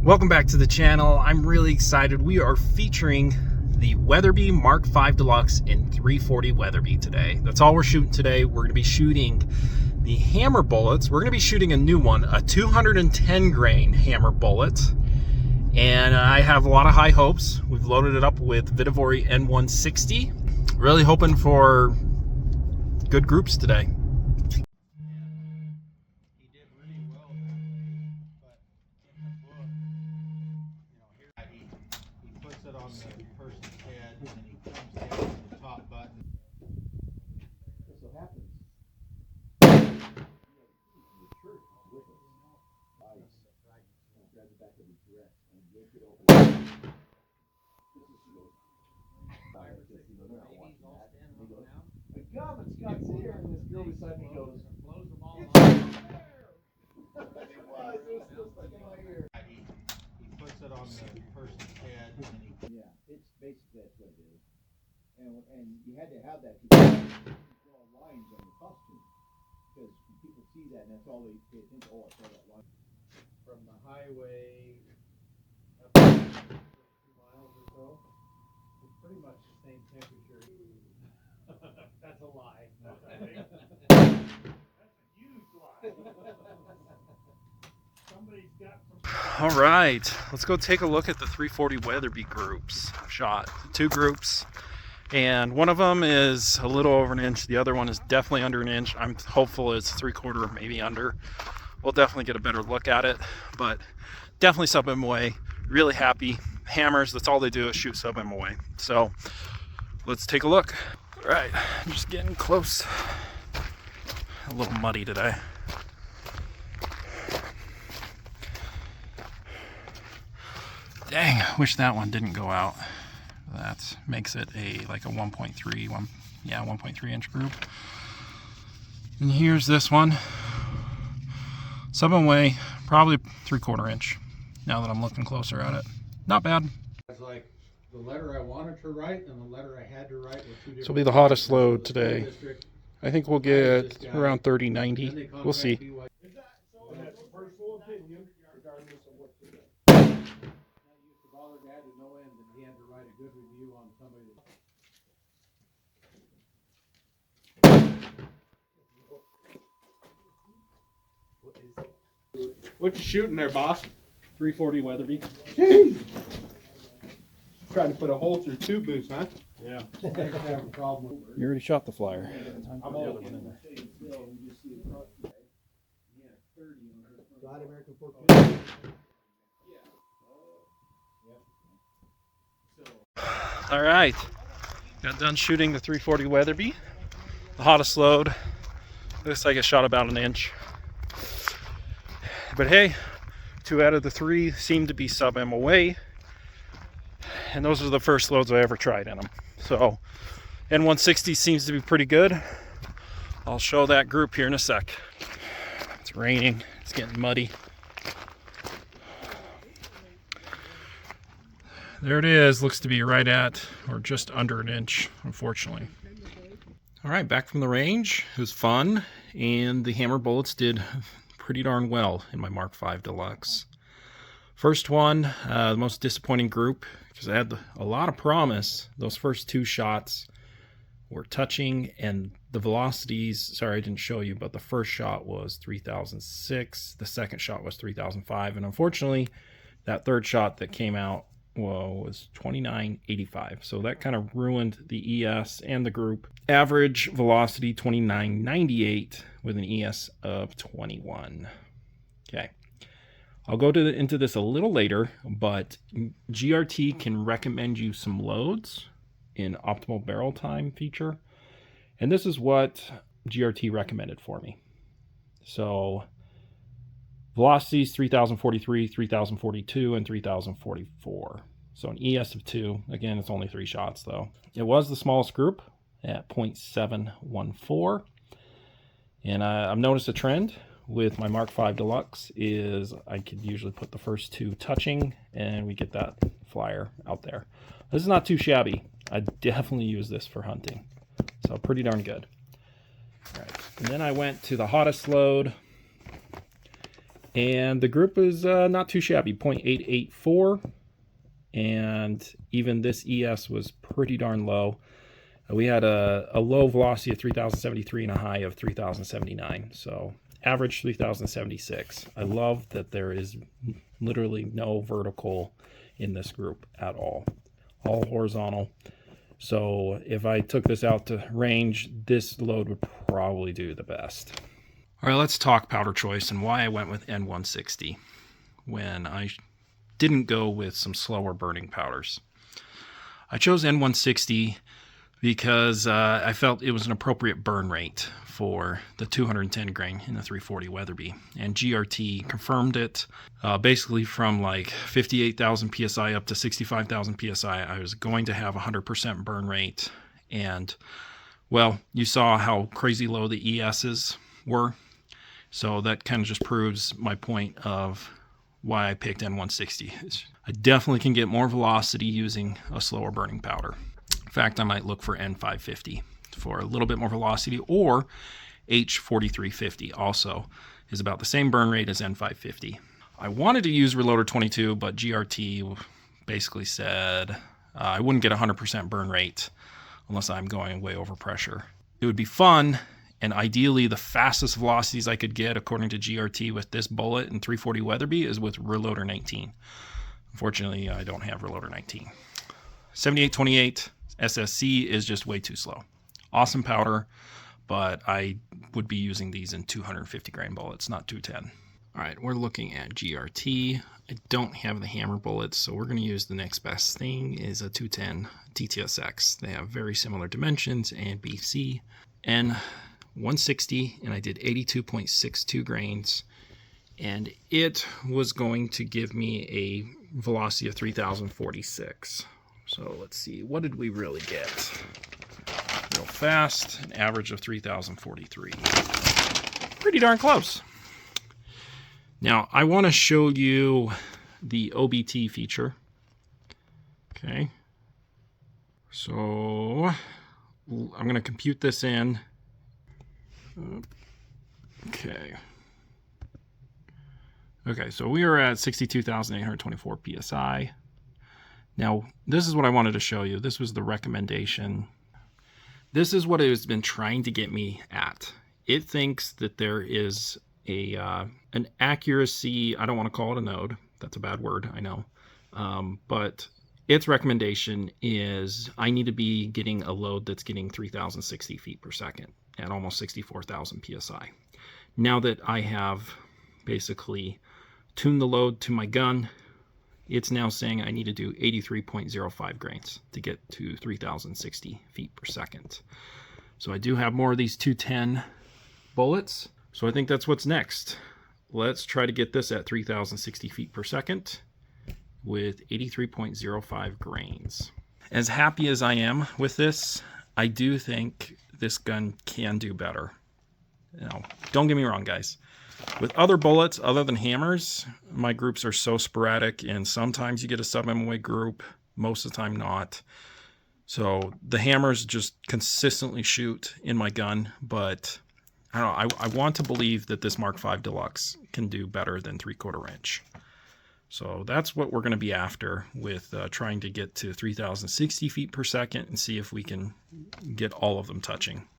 Welcome back to the channel. I'm really excited. We are featuring the Weatherby Mark V Deluxe in 340 Weatherby today. That's all we're shooting today. We're going to be shooting the Hammer bullets. We're going to be shooting a new one, a 210 grain Hammer bullet. And I have a lot of high hopes. We've loaded it up with Weatherby N160. Really hoping for good groups today. Yeah, it's basically that's what it is, and you had to have that to draw lines on your costume, because people see that and that's all they think. Oh, I saw that line from the highway up to 2 miles or so. It's pretty much the same temperature. That's a lie. That's a huge lie. Somebody's got some. All right, let's go take a look at the 340 Weatherby groups. I've shot 2 groups, and one of them is a little over an inch. The other one is definitely under an inch. I'm hopeful it's 3/4, maybe under. We'll definitely get a better look at it, but definitely sub MOA. Really happy. Hammers, that's all they do is shoot sub MOA. So let's take a look. All right, I'm just getting close. A little muddy today. Dang, wish that one didn't go out. That makes it like a 1.3 inch group. And here's this one. Sub MOA, probably 3/4 inch. Now that I'm looking closer at it, not bad. It's like the letter I wanted to write and the letter I had to write were 2 different. This will be the hottest load today. I think we'll get around 30-90. We'll see. That's a personal opinion, regardless of what you do. Used to bother Dad to no end, and he had to write a good review on somebody that. What you shooting there, boss? 340 Weatherby. Trying to put a hole through 2 boots, huh? Yeah. I have a problem with. You already shot the flyer. I'm all in there. American 14. All right, got done shooting the 340 Weatherby. The hottest load. Looks like it shot about an inch. But hey, 2 out of the 3 seem to be sub MOA. And those are the first loads I ever tried in them. So N160 seems to be pretty good. I'll show that group here in a sec. It's raining, it's getting muddy. There it is, looks to be right at or just under an inch, unfortunately. All right, back from the range. It was fun, and the Hammer bullets did pretty darn well in my Mark V Deluxe. First one, the most disappointing group, because I had a lot of promise. Those first 2 shots were touching, and the velocities, sorry I didn't show you, but the first shot was 3006, the second shot was 3005, and unfortunately, that third shot that came out was 2985. So that kind of ruined the ES and the group. Average velocity 2998 with an ES of 21. Okay. I'll go into this a little later, but GRT can recommend you some loads in optimal barrel time feature. And this is what GRT recommended for me. So velocities 3043, 3042, and 3044. So an ES of 2. Again, it's only 3 shots though. It was the smallest group at 0.714. And I've noticed a trend with my Mark V Deluxe is I could usually put the first 2 touching and we get that flyer out there. This is not too shabby. I definitely use this for hunting. So pretty darn good. All right. And then I went to the hottest load, And the group is not too shabby, 0.884. And even this ES was pretty darn low. We had a low velocity of 3,073 and a high of 3,079. So average 3,076. I love that there is literally no vertical in this group at all horizontal. So if I took this out to range, this load would probably do the best. All right, let's talk powder choice and why I went with N160 when I didn't go with some slower burning powders. I chose N160 because I felt it was an appropriate burn rate for the 210 grain in the 340 Weatherby. And GRT confirmed it. Basically from like 58,000 PSI up to 65,000 PSI, I was going to have 100% burn rate. And, well, you saw how crazy low the ESs were. So that kind of just proves my point of why I picked N160. I definitely can get more velocity using a slower burning powder. In fact, I might look for N550 for a little bit more velocity, or H4350 also is about the same burn rate as N550. I wanted to use Reloader 22, but GRT basically said I wouldn't get 100% burn rate unless I'm going way over pressure. It would be fun, and ideally the fastest velocities I could get according to GRT with this bullet in 340 Weatherby is with Reloader 19. Unfortunately, I don't have Reloader 19. 7828 SSC is just way too slow. Awesome powder, but I would be using these in 250 grain bullets, not 210. All right, we're looking at GRT. I don't have the hammer bullets, so we're going to use the next best thing is a 210 TTSX. They have very similar dimensions and BC. N160, and I did 82.62 grains, and it was going to give me a velocity of 3,046. So let's see, what did we really get? Real fast, an average of 3,043. Pretty darn close. Now, I want to show you the OBT feature. Okay. So I'm going to compute this in. Okay. Okay, so we are at 62,824 PSI. Now, this is what I wanted to show you. This was the recommendation. This is what it has been trying to get me at. It thinks that there is an accuracy, I don't want to call it a node. That's a bad word, I know. But its recommendation is I need to be getting a load that's getting 3,060 feet per second at almost 64,000 PSI. Now that I have basically tuned the load to my gun, it's now saying I need to do 83.05 grains to get to 3,060 feet per second. So I do have more of these 210 bullets. So I think that's what's next. Let's try to get this at 3,060 feet per second with 83.05 grains. As happy as I am with this, I do think this gun can do better. Now, don't get me wrong, guys. With other bullets, other than hammers, my groups are so sporadic, and sometimes you get a sub-MOA group, most of the time not. So the hammers just consistently shoot in my gun, but I don't know, I want to believe that this Mark V Deluxe can do better than 3/4 inch. So that's what we're going to be after with trying to get to 3,060 feet per second and see if we can get all of them touching.